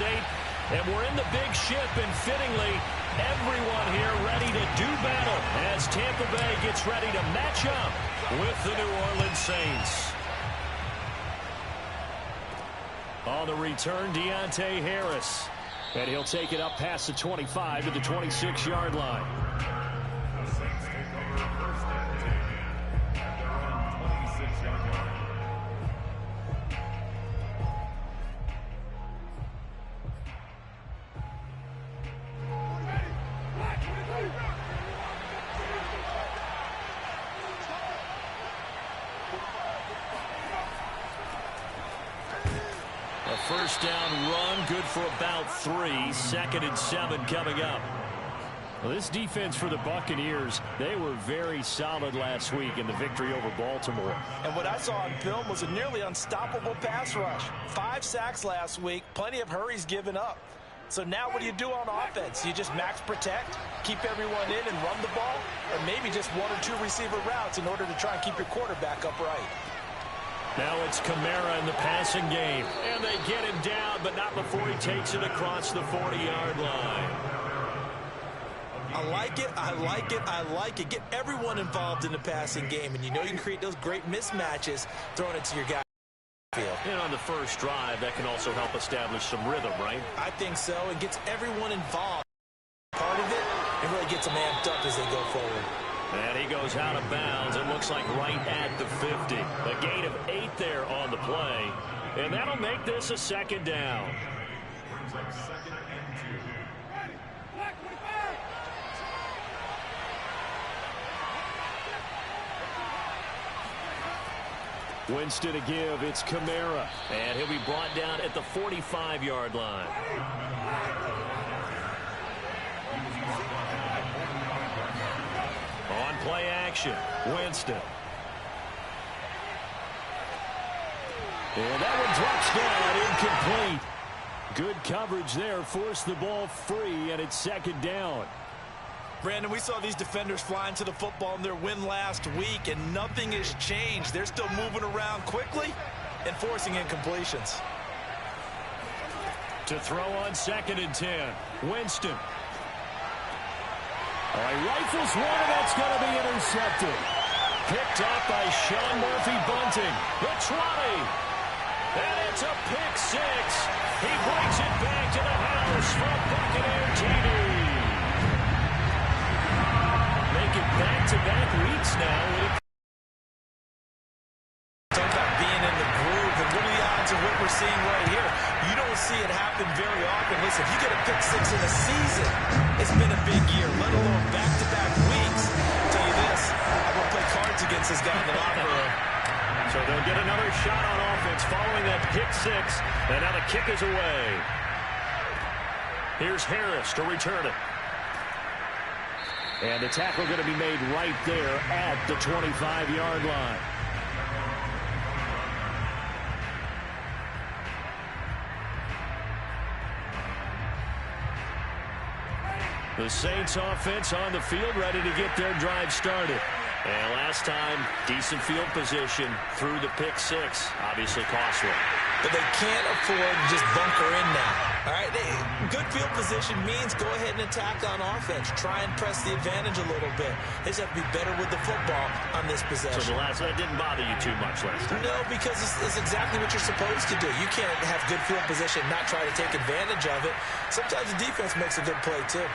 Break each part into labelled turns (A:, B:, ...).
A: State. And we're in the big ship, and fittingly, everyone here ready to do battle as Tampa Bay gets ready to match up with the New Orleans Saints. On the return, Deontay Harris. And he'll take it up past the 25 to the 26-yard line. First down run, good for about 3. 2nd and 7 coming up. Well, this defense for the Buccaneers, they were very solid last week in the victory over Baltimore.
B: And what I saw on film was a nearly unstoppable pass rush. 5 sacks last week, plenty of hurries given up. So now what do you do on offense? You just max protect, keep everyone in and run the ball, or maybe just 1 or 2 receiver routes in order to try and keep your quarterback upright.
A: Now it's Kamara in the passing game. And they get him down, but not before he takes it across the 40-yard line.
B: I like it, I like it, I like it. Get everyone involved in the passing game, and you know you can create those great mismatches throwing it to your guy.
A: And on the first drive, that can also help establish some rhythm, right?
B: I think so. It gets everyone involved. Part of it, it really gets them amped up as they go forward.
A: And he goes out of bounds. It looks like right at the 50. A gain of 8 there on the play. And that'll make this a 2nd down. Winston to give. It's Kamara. And he'll be brought down at the 45-yard line. On play action, Winston. And that one drops down, incomplete. Good coverage there, forced the ball free, and it's 2nd down.
B: Brandon, we saw these defenders flying to the football in their win last week, and nothing has changed. They're still moving around quickly and forcing incompletions.
A: To throw on 2nd and 10, Winston. All right, rifles one, and that's going to be intercepted. Picked off by Sean Murphy-Bunting. The 20. And it's a pick 6. He brings it back to the house from Buccaneer TV. Making back-to-back weeks now.
B: Talk about being in the groove, and what are the odds of what we're seeing right here? You don't see it happen very often. Listen, if you get a pick 6 in a season, it's been a big year, let alone back-to-back weeks. I'll tell you this, I won't play cards against this guy in the locker room.
A: So they'll get another shot on offense following that pick 6, and now the kick is away. Here's Harris to return it. And the tackle going to be made right there at the 25-yard line. The Saints offense on the field, ready to get their drive started. And last time, decent field position through the pick 6. Obviously costly.
B: But they can't afford to just bunker in now. All right, good field position means go ahead and attack on offense. Try and press the advantage a little bit. They just have to be better with the football on this possession.
A: So that didn't bother you too much last time?
B: No, because it's exactly what you're supposed to do. You can't have good field position and not try to take advantage of it. Sometimes the defense makes a good play, too.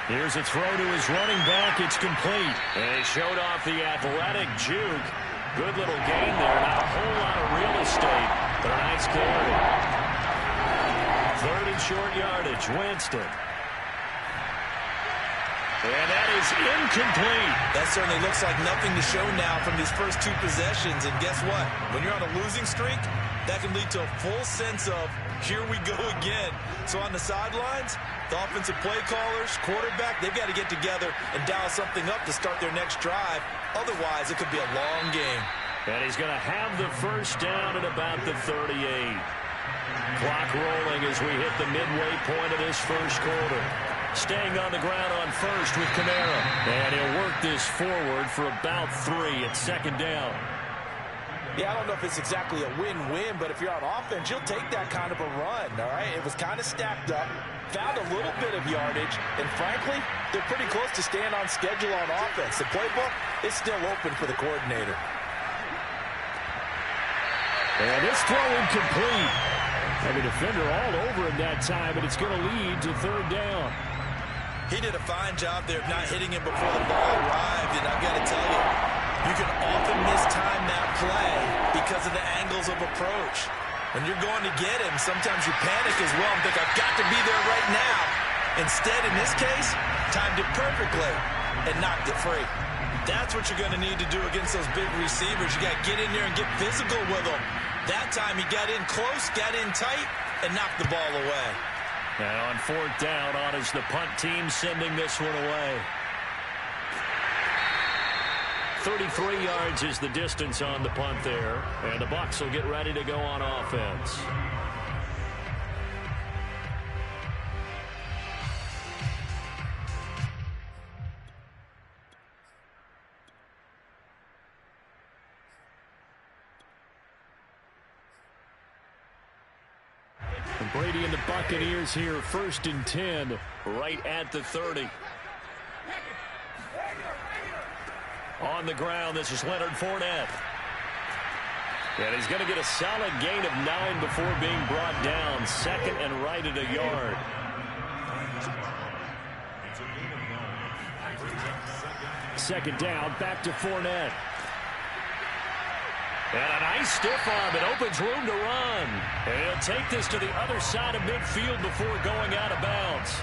A: Here's a throw to his running back. It's complete. And he showed off the athletic juke. Good little gain there. Not a whole lot of real estate, but a nice carry. 3rd and short yardage. Winston. And that is incomplete.
B: That certainly looks like nothing to show now from these first 2 possessions. And guess what? When you're on a losing streak, that can lead to a full sense of, here we go again. So on the sidelines, the offensive play callers, quarterback, they've got to get together and dial something up to start their next drive. Otherwise, it could be a long game.
A: And he's going to have the first down at about the 38. Clock rolling as we hit the midway point of this first quarter. Staying on the ground on first with Kamara. And he'll work this forward for about 3 at 2nd down.
B: Yeah, I don't know if it's exactly a win-win, but if you're on offense, you'll take that kind of a run, all right? It was kind of stacked up, found a little bit of yardage, and frankly, they're pretty close to staying on schedule on offense. The playbook is still open for the coordinator.
A: And this throw incomplete. And the defender all over him that time, and it's going to lead to third down.
B: He did a fine job there of not hitting him before the ball arrived, and I've got to tell you, you can often mistime that play because of the angles of approach. When you're going to get him, sometimes you panic as well and think, I've got to be there right now. Instead, in this case, timed it perfectly and knocked it free. That's what you're going to need to do against those big receivers. You got to get in there and get physical with them. That time he got in close, got in tight, and knocked the ball away.
A: And on fourth down, on is the punt team sending this one away. 33 yards is the distance on the punt there. And the Bucs will get ready to go on offense. And Brady and the Buccaneers here, 1st and 10, right at the 30. On the ground, this is Leonard Fournette. And he's going to get a solid gain of 9 before being brought down. Second and right at a yard. Second down, back to Fournette. And a nice stiff arm. It opens room to run. And he'll take this to the other side of midfield before going out of bounds.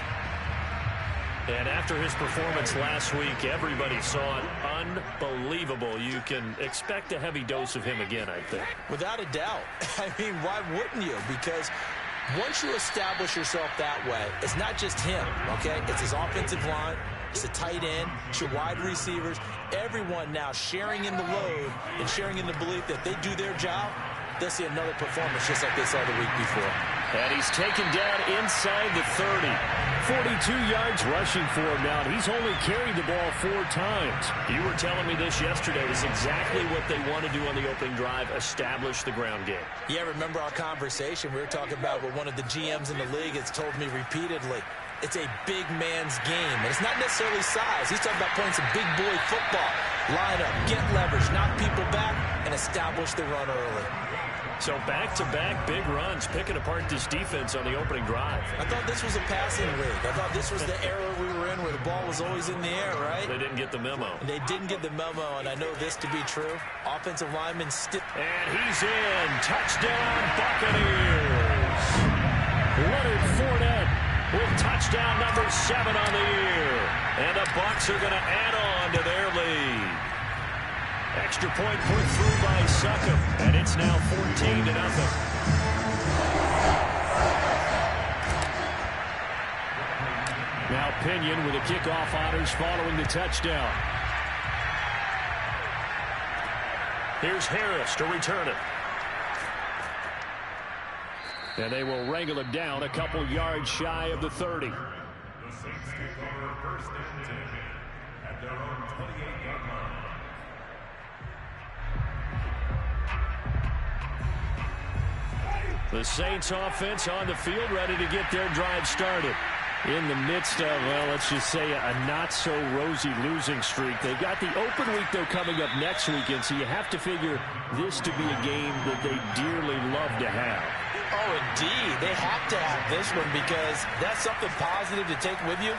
A: And after his performance last week, everybody saw it. Unbelievable. You can expect a heavy dose of him again, I think.
B: Without a doubt. I mean, why wouldn't you? Because once you establish yourself that way, it's not just him, okay? It's his offensive line. It's the tight end. It's your wide receivers. Everyone now sharing in the load and sharing in the belief that they do their job, they'll see another performance just like they saw the week before.
A: And he's taken down inside the 30. 42 yards rushing for him now. He's only carried the ball 4 times. You were telling me this yesterday. It's exactly what they want to do on the opening drive, establish the ground game.
B: Yeah, remember our conversation? We were talking about what one of the GMs in the league has told me repeatedly. It's a big man's game, and it's not necessarily size. He's talking about playing some big boy football. Line up, get leverage, knock people back, and establish the run early.
A: So back-to-back big runs, picking apart this defense on the opening drive.
B: I thought this was a passing league. I thought this was the era we were in where the ball was always in the air, right?
A: They didn't get the memo.
B: They didn't get the memo, and I know this to be true. Offensive lineman stiff.
A: And he's in. Touchdown, Buccaneers. Leonard Fournette with touchdown number 7 on the year. And the Bucs are going to add on to their lead. Extra point put through by Succop, and it's now 14-0. Now Pinion with the kickoff honors following the touchdown. Here's Harris to return it. And they will wrangle him down a couple yards shy of the 30.
C: The Saints take over 1st and 10 at their own 28-yard line.
A: The Saints offense on the field, ready to get their drive started. In the midst of, well, let's just say a not-so-rosy losing streak. They've got the open week, though, coming up next weekend, so you have to figure this to be a game that they dearly love to have.
B: Oh, indeed. They have to have this one because that's something positive to take with you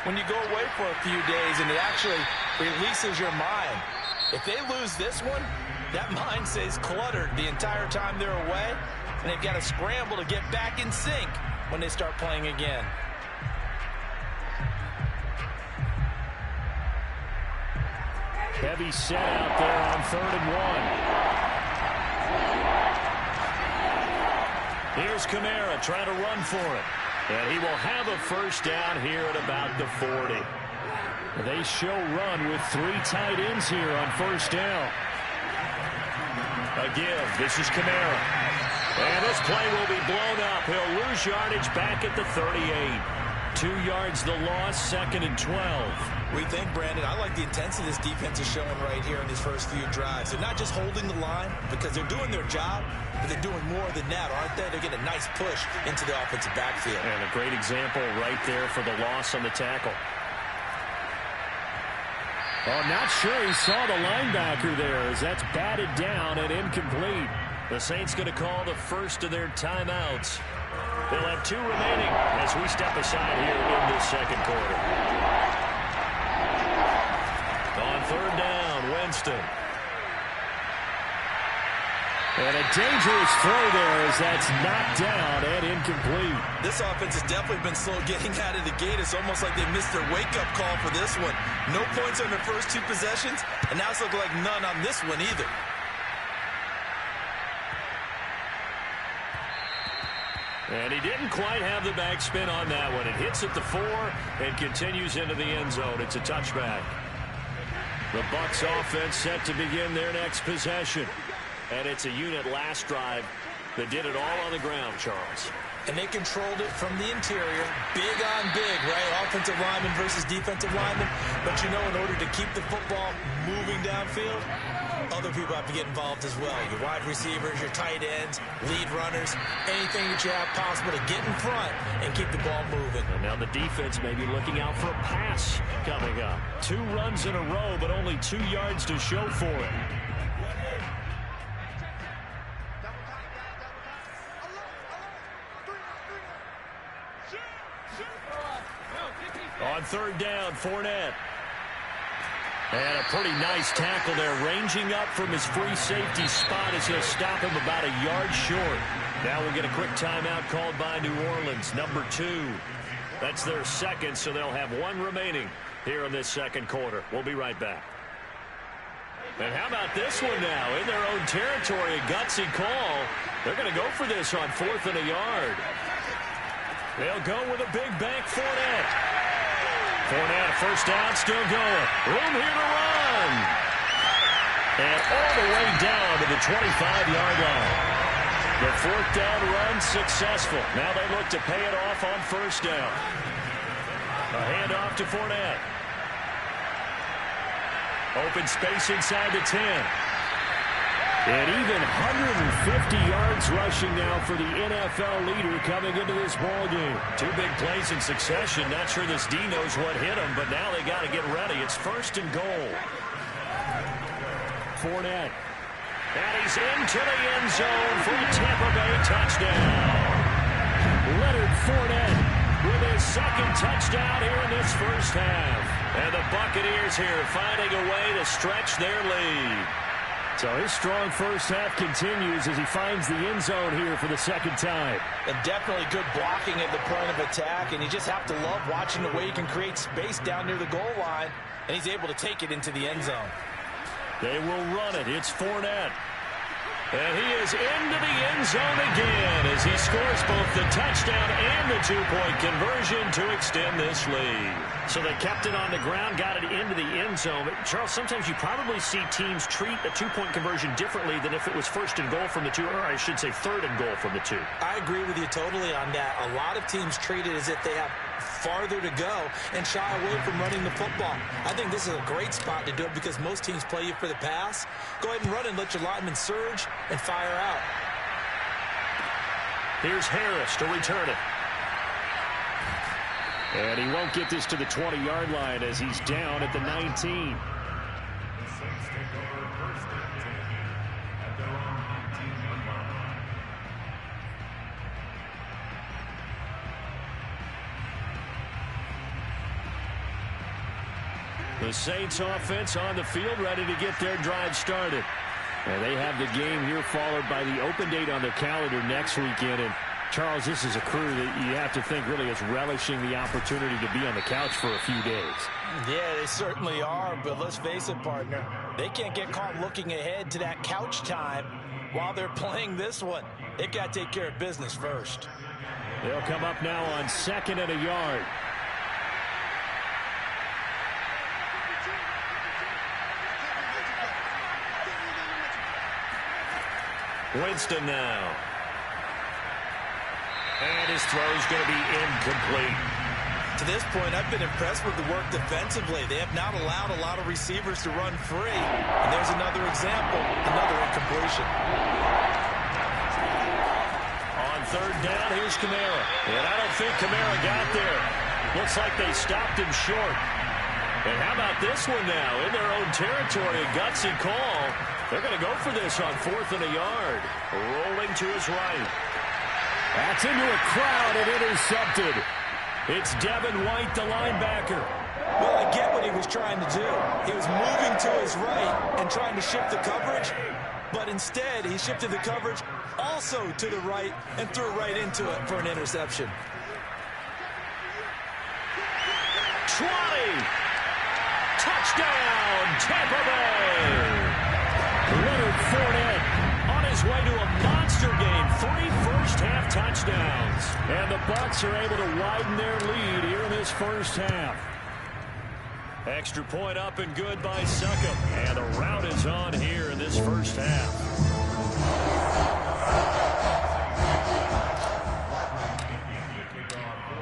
B: when you go away for a few days, and it actually releases your mind. If they lose this one, that mind stays cluttered the entire time they're away, and they've got to scramble to get back in sync when they start playing again.
A: Heavy set out there on 3rd and 1. Here's Kamara trying to run for it. And he will have a first down here at about the 40. They show run with 3 tight ends here on 1st down. A give. This is Kamara. And this play will be blown up. He'll lose yardage back at the 38. 2 yards the loss, 2nd and 12.
B: We think, Brandon, I like the intensity this defense is showing right here in these first few drives. They're not just holding the line because they're doing their job, but they're doing more than that, aren't they? They're getting a nice push into the offensive backfield.
A: And a great example right there for the loss on the tackle. Oh, not sure he saw the linebacker there as that's batted down and incomplete. The Saints going to call the first of their timeouts. They'll have 2 remaining as we step aside here in this second quarter. On 3rd down, Winston. And a dangerous throw there as that's knocked down and incomplete.
B: This offense has definitely been slow getting out of the gate. It's almost like they missed their wake-up call for this one. No points on their first 2 possessions, and now it's looking like none on this one either.
A: And he didn't quite have the backspin on that one. It hits at the 4 and continues into the end zone. It's a touchback. The Bucs offense set to begin their next possession. And it's a unit last drive that did it all on the ground, Charles.
B: And they controlled it from the interior. Big on big, right? Offensive lineman versus defensive lineman. But you know, in order to keep the football moving downfield, other people have to get involved as well. Your wide receivers, your tight ends, lead runners, anything that you have possible to get in front and keep the ball moving.
A: And now the defense may be looking out for a pass coming up. 2 runs in a row, but only 2 yards to show for it. On 3rd down, Fournette. And a pretty nice tackle there, ranging up from his free safety spot as he'll stop him about a yard short. Now we'll get a quick timeout called by New Orleans, number 2. That's their 2nd, so they'll have 1 remaining here in this second quarter. We'll be right back. And how about this one now? In their own territory, a gutsy call. They're going to go for this on 4th and a yard. They'll go with a big bank Fournette. Fournette, first down, still going. Room here to run. And all the way down to the 25-yard line. The 4th down run successful. Now they look to pay it off on 1st down. A handoff to Fournette. Open space inside the 10. And even 150 yards rushing now for the NFL leader coming into this ballgame. 2 big plays in succession. Not sure this D knows what hit him, but now they got to get ready. It's 1st and goal. Fournette. And he's into the end zone for a Tampa Bay touchdown. Leonard Fournette with his 2nd touchdown here in this first half. And the Buccaneers here finding a way to stretch their lead. So his strong first half continues as he finds the end zone here for the 2nd time.
B: And definitely good blocking at the point of attack, and you just have to love watching the way he can create space down near the goal line, and he's able to take it into the end zone.
A: They will run it. It's Fournette. And he is into the end zone again as he scores both the touchdown and the 2-point conversion to extend this lead. So they kept it on the ground, got it into the end zone. But Charles, sometimes you probably see teams treat a 2-point conversion differently than if it was 1st and goal from the 2, or I should say 3rd and goal from the 2.
B: I agree with you totally on that. A lot of teams treat it as if they have farther to go and shy away from running the football. I think this is a great spot to do it because most teams play you for the pass. Go ahead and run and let your linemen surge and fire out.
A: Here's Harris to return it. And he won't get this to the 20-yard line as he's down at the 19.
C: The Saints take over 1st and 10 at their own 19-yard line.
A: The Saints offense on the field ready to get their drive started. And they have the game here followed by the open date on their calendar next weekend. And Charles, this is a crew that you have to think really is relishing the opportunity to be on the couch for a few days.
B: Yeah, they certainly are, but let's face it, partner. They can't get caught looking ahead to that couch time while they're playing this one. They've got to take care of business first.
A: They'll come up now on 2nd and a yard. Winston now. And his throw is going to be incomplete.
B: To this point, I've been impressed with the work defensively. They have not allowed a lot of receivers to run free. And there's another example, another incompletion.
A: On third down, here's Kamara. And I don't think Kamara got there. Looks like they stopped him short. And how about this one now? In their own territory, a gutsy call. They're going to go for this on 4th and a yard. Rolling to his right. That's into a crowd and intercepted. It's Devin White, the linebacker.
B: Well, I get what he was trying to do. He was moving to his right and trying to shift the coverage, but instead he shifted the coverage also to the right and threw right into it for an interception.
A: 20. Touchdown, Tampa Bay. Leonard Fournette on his way to a monster game. 3 first-half touchdowns. And the Bucs are able to widen their lead here in this first half. Extra point up and good by Succop. And the rout is on here in this first half.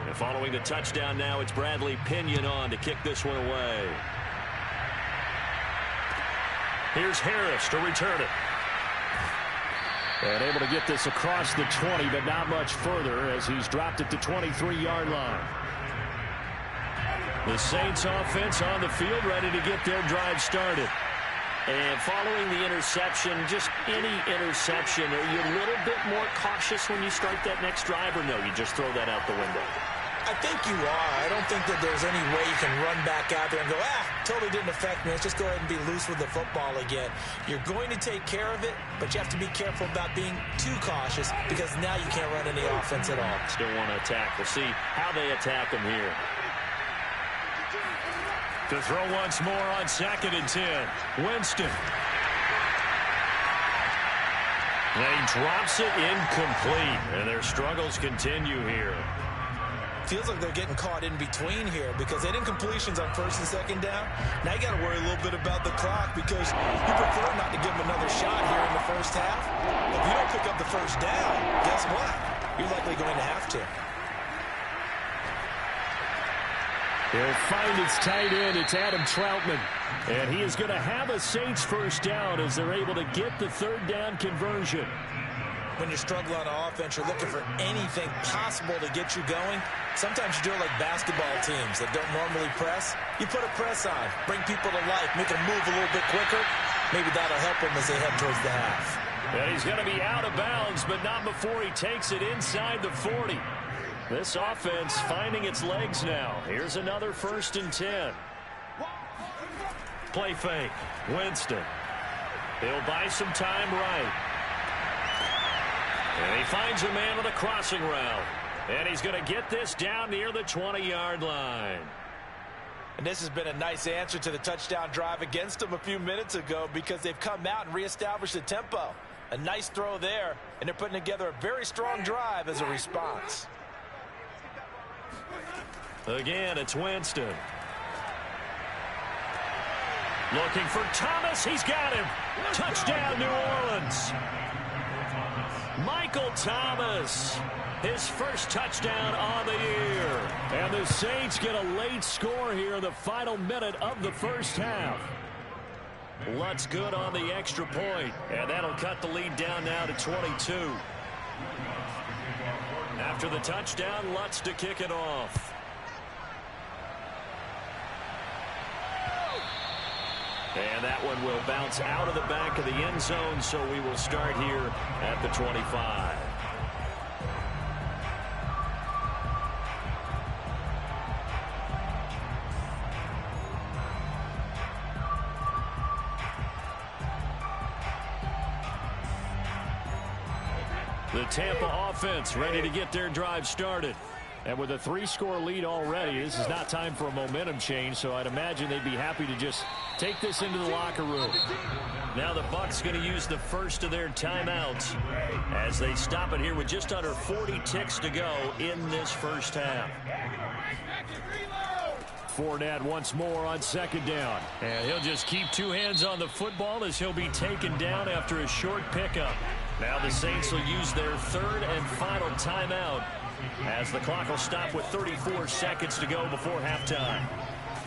A: And following the touchdown now, it's Bradley Pinion on to kick this one away. Here's Harris to return it. And able to get this across the 20, but not much further as he's dropped it to 23-yard line. The Saints offense on the field ready to get their drive started. And following the interception, just any interception, are you a little bit more cautious when you start that next drive, or no, you just throw that out the window?
B: I think you are. I don't think that there's any way you can run back out there and go, totally didn't affect me. Let's just go ahead and be loose with the football again. You're going to take care of it, but you have to be careful about being too cautious because now you can't run any offense at all.
A: Still want to attack. We'll see how they attack them here. To throw once more on 2nd and 10. Winston. They drops it incomplete, and their struggles continue here.
B: Feels like they're getting caught in between here because they did incompletions on 1st and 2nd down. Now you got to worry a little bit about the clock because you prefer not to give them another shot here in the first half. But if you don't pick up the first down, guess what? You're likely going to have to.
A: He'll find his tight end. It's Adam Troutman. And he is going to have a Saints first down as they're able to get the 3rd down conversion.
B: When you're struggling on offense, you're looking for anything possible to get you going. Sometimes you do it like basketball teams that don't normally press. You put a press on, bring people to life, make them move a little bit quicker. Maybe that'll help them as they head towards the half.
A: And he's going to be out of bounds, but not before he takes it inside the 40. This offense finding its legs now. Here's another 1st and 10. Play fake. Winston. He'll buy some time right. And he finds a man with a crossing route. And he's going to get this down near the 20-yard line.
B: And this has been a nice answer to the touchdown drive against them a few minutes ago because they've come out and reestablished the tempo. A nice throw there, and they're putting together a very strong drive as a response.
A: Again, it's Winston. Looking for Thomas. He's got him. Touchdown, New Orleans. Michael Thomas, his first touchdown on the year. And the Saints get a late score here in the final minute of the first half. Lutz good on the extra point, and that'll cut the lead down now to 22. After the touchdown, Lutz to kick it off. And that one will bounce out of the back of the end zone, so we will start here at the 25. The Tampa offense ready to get their drive started. And with a 3-score lead already, this is not time for a momentum change, so I'd imagine they'd be happy to just take this into the locker room. Now the Bucs going to use the first of their timeouts as they stop it here with just under 40 ticks to go in this first half. Fournette once more on 2nd down. And he'll just keep 2 hands on the football as he'll be taken down after a short pickup. Now the Saints will use their third and final timeout as the clock will stop with 34 seconds to go before halftime.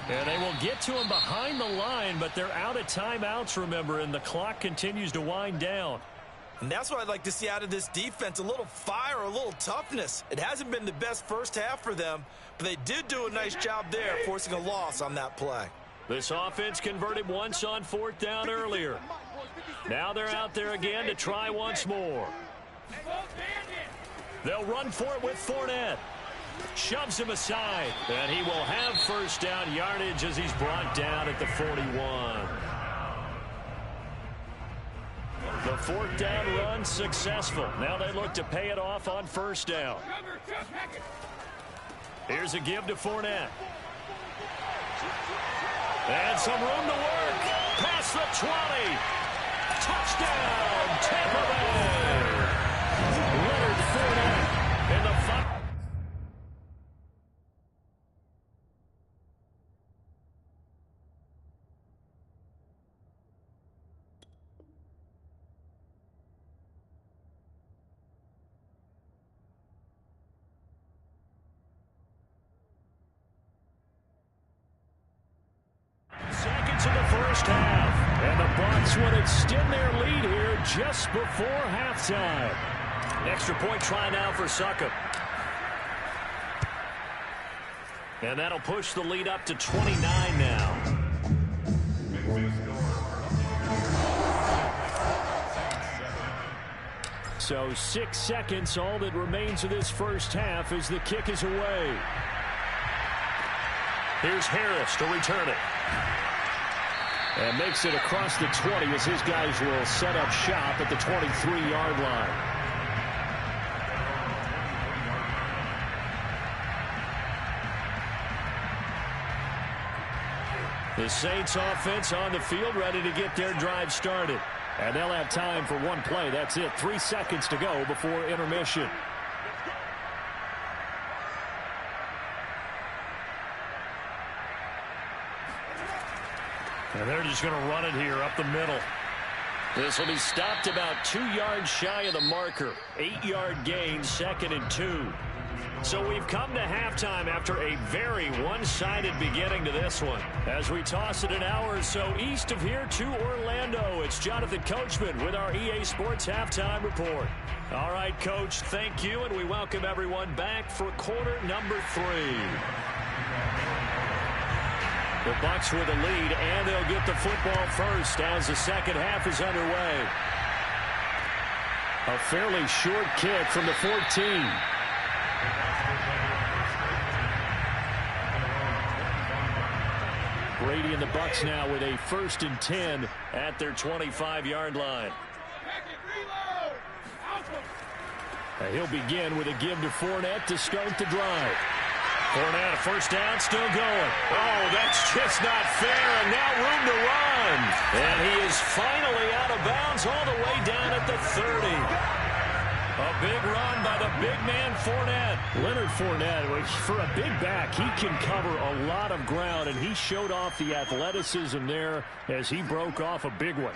A: And they will get to him behind the line, but they're out of timeouts, remember, and the clock continues to wind down.
B: And that's what I'd like to see out of this defense, a little fire, a little toughness. It hasn't been the best first half for them, but they did do a nice job there, forcing a loss on that play.
A: This offense converted once on fourth down earlier. Now they're out there again to try once more. They'll run for it with Fournette. Shoves him aside, and he will have first down yardage as he's brought down at the 41. The fourth down run successful. Now they look to pay it off on first down. Here's a give to Fournette. And some room to work. Past the 20. Touchdown, Tampa Bay. Leonard Fournette in the 5. Seconds in the first half, and the Bucs would extend their lead here just before halftime. Extra point try now for Succop. And that'll push the lead up to 29 now. So 6 seconds, all that remains of this first half as the kick is away. Here's Harris to return it. And makes it across the 20 as his guys will set up shop at the 23-yard line. The Saints offense on the field ready to get their drive started. And they'll have time for one play. That's it. 3 seconds to go before intermission. And they're just going to run it here up the middle. This will be stopped about 2 yards shy of the marker. 8-yard gain, 2nd and 2. So we've come to halftime after a very one-sided beginning to this one. As we toss it an hour or so east of here to Orlando, it's Jonathan Coachman with our EA Sports Halftime Report. All right, Coach, thank you, and we welcome everyone back for quarter number 3. The Bucs with a lead, and they'll get the football first as the second half is underway. A fairly short kick from the 14. Brady and the Bucs now with a 1st and 10 at their 25-yard line. And he'll begin with a give to Fournette to start the drive. Fournette, first down, still going. Oh, that's just not fair, and now room to run. And he is finally out of bounds all the way down at the 30. A big run by the big man, Fournette. Leonard Fournette, for a big back, he can cover a lot of ground, and he showed off the athleticism there as he broke off a big one.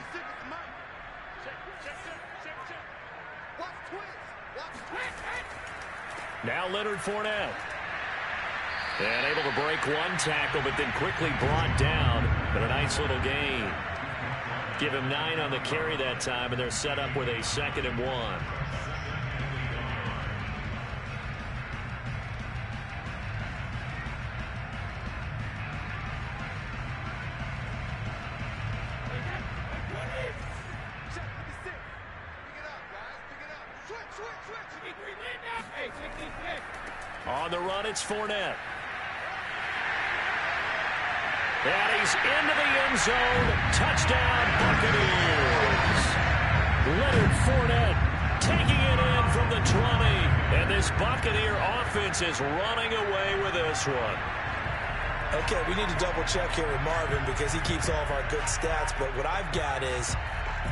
A: Now Leonard Fournette. And able to break one tackle, but then quickly brought down. But a nice little gain. Give him 9 on the carry that time, and they're set up with a 2nd and 1. On the run, it's Fournette. And he's into the end zone. Touchdown, Buccaneers. Leonard Fournette taking it in from the 20. And this Buccaneer offense is running away with this one.
B: Okay, we need to double check here with Marvin because he keeps all of our good stats. But what I've got is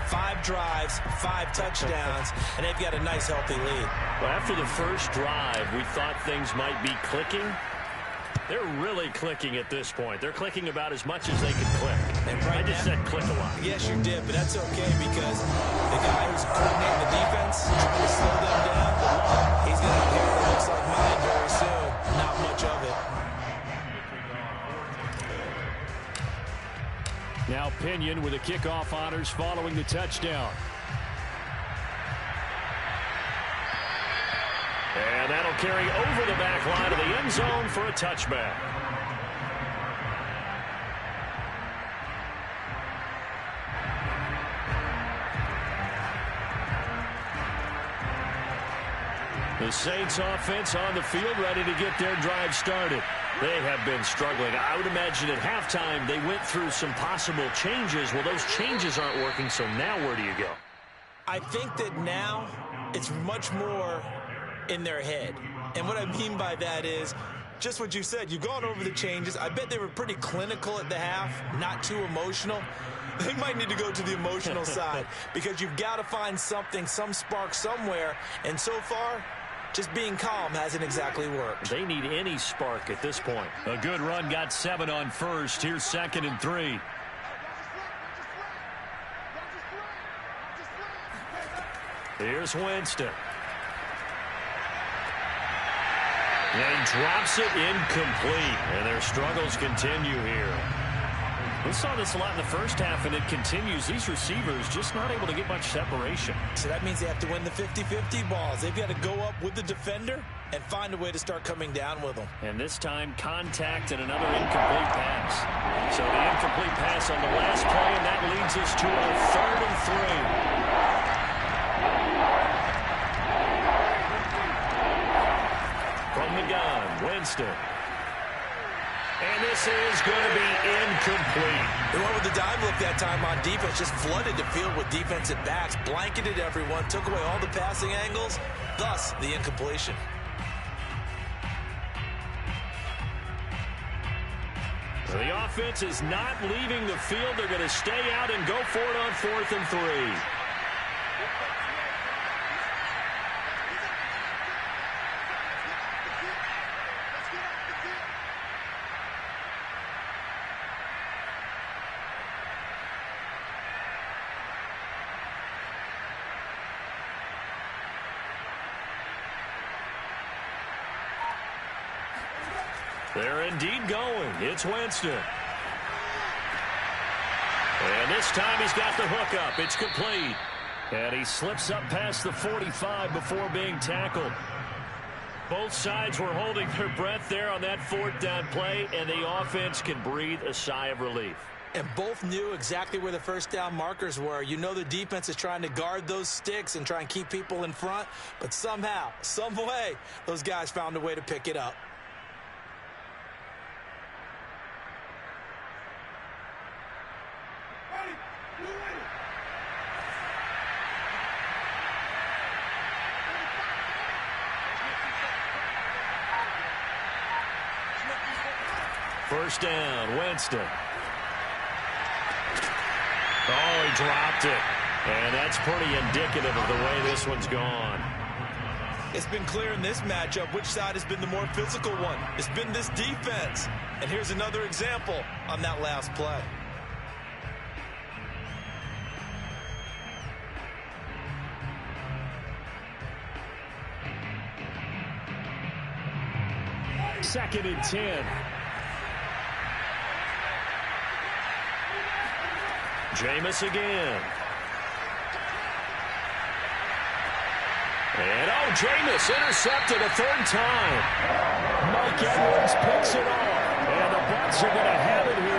B: 5 drives, 5 touchdowns, and they've got a nice, healthy lead.
A: Well, after the first drive, we thought things might be clicking. They're really clicking at this point. They're clicking about as much as they can click.
B: And right
A: I just said click a lot.
B: yes, you did, but that's okay because the guy who's coordinating the defense, trying to slow them down, he's going to have hair that looks like mine very soon. Not much of it.
A: Now Pinion with the kickoff honors following the touchdown. And that'll carry over the back line of the end zone for a touchback. The Saints offense on the field ready to get their drive started. They have been struggling. I would imagine at halftime they went through some possible changes. Well, those changes aren't working, so now where do you go?
B: I think that now it's much more in their head. And what I mean by that is just what you said. You've gone over the changes. I bet they were pretty clinical at the half, not too emotional. They might need to go to the emotional side because you've got to find something, some spark somewhere. And so far, just being calm hasn't exactly worked.
A: They need any spark at this point. A good run got 7 on first. Here's 2nd and 3. Here's Winston. And drops it incomplete. And their struggles continue here. We saw this a lot in the first half, and it continues. These receivers just not able to get much separation.
B: So that means they have to win the 50-50 balls. They've got to go up with the defender and find a way to start coming down with them.
A: And this time, contact and another incomplete pass. So the incomplete pass on the last play, and that leads us to our 3rd and 3. From the gun, Winston. And this is going to be incomplete.
B: They went with the dive look that time on defense, just flooded the field with defensive backs, blanketed everyone, took away all the passing angles, thus the incompletion.
A: The offense is not leaving the field. They're going to stay out and go for it on 4th and 3. They're indeed going. It's Winston. And this time he's got the hook up. It's complete. And he slips up past the 45 before being tackled. Both sides were holding their breath there on that 4th down play, and the offense can breathe a sigh of relief.
B: And both knew exactly where the first down markers were. You know the defense is trying to guard those sticks and try and keep people in front, but somehow, some way, those guys found a way to pick it up.
A: First down, Winston. Oh, he dropped it. And that's pretty indicative of the way this one's gone.
B: It's been clear in this matchup which side has been the more physical one. It's been this defense. And here's another example on that last play.
A: Second and 10. Jameis again. And Jameis intercepted a 3rd time. Mike Edwards picks it off. And the Bucs are going to have it here